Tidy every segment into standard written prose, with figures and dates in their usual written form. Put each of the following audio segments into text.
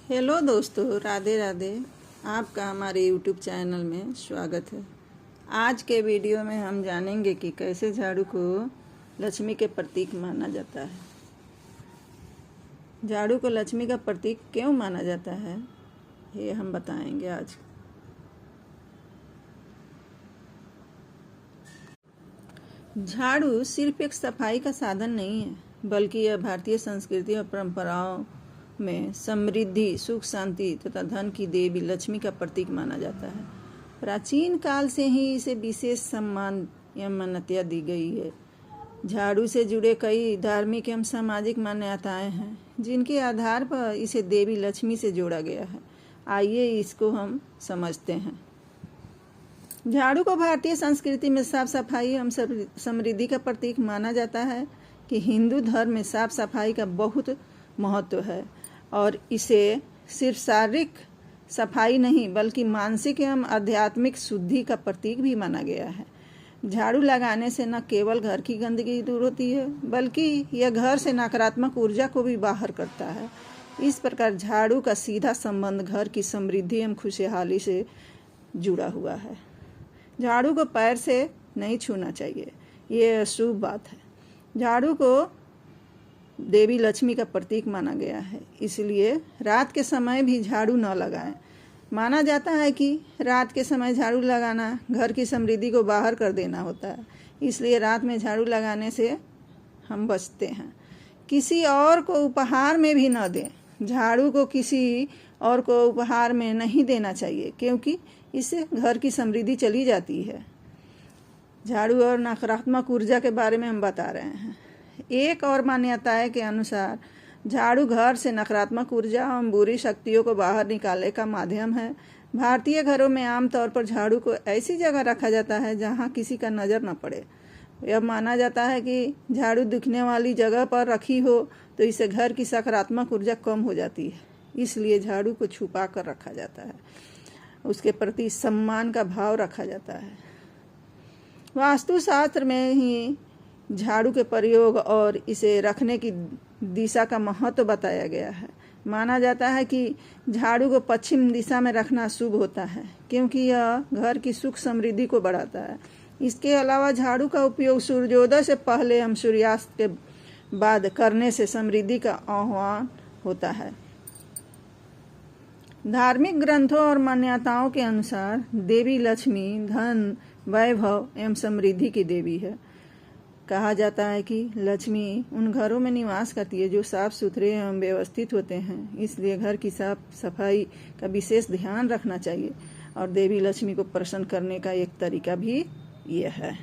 Hello दोस्तों, राधे राधे। आपका हमारे यूट्यूब चैनल में स्वागत है। आज के वीडियो में हम जानेंगे कि कैसे झाड़ू को लक्ष्मी के प्रतीक माना जाता है। झाड़ू को लक्ष्मी का प्रतीक क्यों माना जाता है, ये हम बताएंगे आज। झाड़ू सिर्फ एक सफाई का साधन नहीं है, बल्कि यह भारतीय संस्कृति और परंपराओं में समृद्धि, सुख, शांति तथा धन की देवी लक्ष्मी का प्रतीक माना जाता है। प्राचीन काल से ही इसे विशेष सम्मान एवं मान्यता दी गई है। झाड़ू से जुड़े कई धार्मिक एवं सामाजिक मान्यताएं हैं, जिनके आधार पर इसे देवी लक्ष्मी से जोड़ा गया है। आइए इसको हम समझते हैं। झाड़ू को भारतीय संस्कृति में साफ सफाई एवं समृद्धि का प्रतीक माना जाता है कि हिंदू धर्म में साफ सफाई का बहुत महत्व है और इसे सिर्फ शारीरिक सफाई नहीं बल्कि मानसिक एवं आध्यात्मिक शुद्धि का प्रतीक भी माना गया है। झाड़ू लगाने से न केवल घर की गंदगी दूर होती है, बल्कि यह घर से नकारात्मक ऊर्जा को भी बाहर करता है। इस प्रकार झाड़ू का सीधा संबंध घर की समृद्धि एवं खुशहाली से जुड़ा हुआ है। झाड़ू को पैर से नहीं छूना चाहिए, ये अशुभ बात है। झाड़ू को देवी लक्ष्मी का प्रतीक माना गया है, इसलिए रात के समय भी झाड़ू न लगाएं। माना जाता है कि रात के समय झाड़ू लगाना घर की समृद्धि को बाहर कर देना होता है, इसलिए रात में झाड़ू लगाने से हम बचते हैं। किसी और को उपहार में भी न दें। झाड़ू को किसी और को उपहार में नहीं देना चाहिए, क्योंकि इससे घर की समृद्धि चली जाती है। झाड़ू और नकारात्मक ऊर्जा के बारे में हम बता रहे हैं। एक और मान्यता के अनुसार झाड़ू घर से नकारात्मक ऊर्जा और बुरी शक्तियों को बाहर निकालने का माध्यम है। भारतीय घरों में आमतौर पर झाड़ू को ऐसी जगह रखा जाता है जहां किसी का नज़र न पड़े। यह माना जाता है कि झाड़ू दिखने वाली जगह पर रखी हो तो इससे घर की सकारात्मक ऊर्जा कम हो जाती है, इसलिए झाड़ू को छुपा कर रखा जाता है। उसके प्रति सम्मान का भाव रखा जाता है। वास्तुशास्त्र में ही झाड़ू के प्रयोग और इसे रखने की दिशा का महत्व बताया गया है। माना जाता है कि झाड़ू को पश्चिम दिशा में रखना शुभ होता है, क्योंकि यह घर की सुख समृद्धि को बढ़ाता है। इसके अलावा झाड़ू का उपयोग सूर्योदय से पहले एवं सूर्यास्त के बाद करने से समृद्धि का आह्वान होता है। धार्मिक ग्रंथों और मान्यताओं के अनुसार देवी लक्ष्मी धन, वैभव एवं समृद्धि की देवी है। कहा जाता है कि लक्ष्मी उन घरों में निवास करती है जो साफ सुथरे एवं व्यवस्थित होते हैं, इसलिए घर की साफ सफाई का विशेष ध्यान रखना चाहिए। और देवी लक्ष्मी को प्रसन्न करने का एक तरीका भी यह है।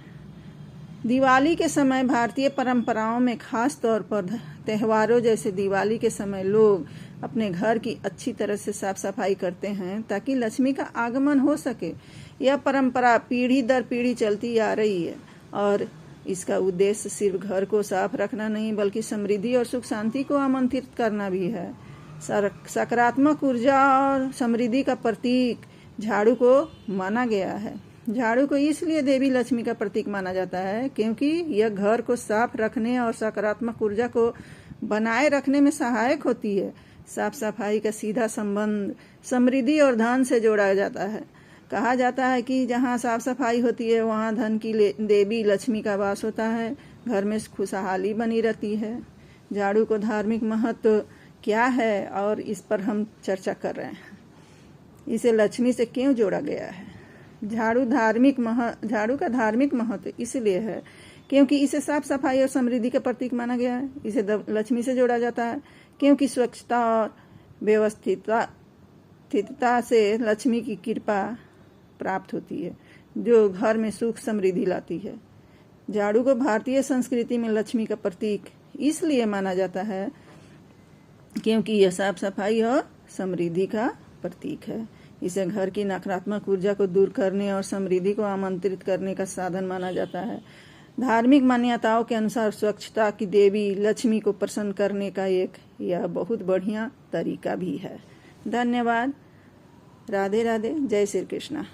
दिवाली के समय भारतीय परंपराओं में खास तौर पर त्योहारों जैसे दिवाली के समय लोग अपने घर की अच्छी तरह से साफ सफाई करते हैं ताकि लक्ष्मी का आगमन हो सके। यह परंपरा पीढ़ी दर पीढ़ी चलती आ रही है और इसका उद्देश्य सिर्फ घर को साफ रखना नहीं बल्कि समृद्धि और सुख शांति को आमंत्रित करना भी है। सकारात्मक ऊर्जा और समृद्धि का प्रतीक झाड़ू को माना गया है। झाड़ू को इसलिए देवी लक्ष्मी का प्रतीक माना जाता है क्योंकि यह घर को साफ रखने और सकारात्मक ऊर्जा को बनाए रखने में सहायक होती है। साफ सफाई का सीधा संबंध समृद्धि और धन से जोड़ा जाता है। कहा जाता है कि जहाँ साफ सफाई होती है वहाँ धन की देवी लक्ष्मी का वास होता है, घर में खुशहाली बनी रहती है। झाड़ू को धार्मिक महत्व क्या है और इस पर हम चर्चा कर रहे हैं। इसे लक्ष्मी से क्यों जोड़ा गया है? झाड़ू का धार्मिक महत्व इसलिए है क्योंकि इसे साफ सफाई और समृद्धि का प्रतीक माना गया है। इसे लक्ष्मी से जोड़ा जाता है क्योंकि स्वच्छता और व्यवस्थितता से लक्ष्मी की कृपा प्राप्त होती है, जो घर में सुख समृद्धि लाती है। झाड़ू को भारतीय संस्कृति में लक्ष्मी का प्रतीक इसलिए माना जाता है क्योंकि यह साफ सफाई और समृद्धि का प्रतीक है। इसे घर की नकारात्मक ऊर्जा को दूर करने और समृद्धि को आमंत्रित करने का साधन माना जाता है। धार्मिक मान्यताओं के अनुसार स्वच्छता की देवी लक्ष्मी को प्रसन्न करने का यह बहुत बढ़िया तरीका भी है। धन्यवाद। राधे राधे। जय श्री कृष्णा।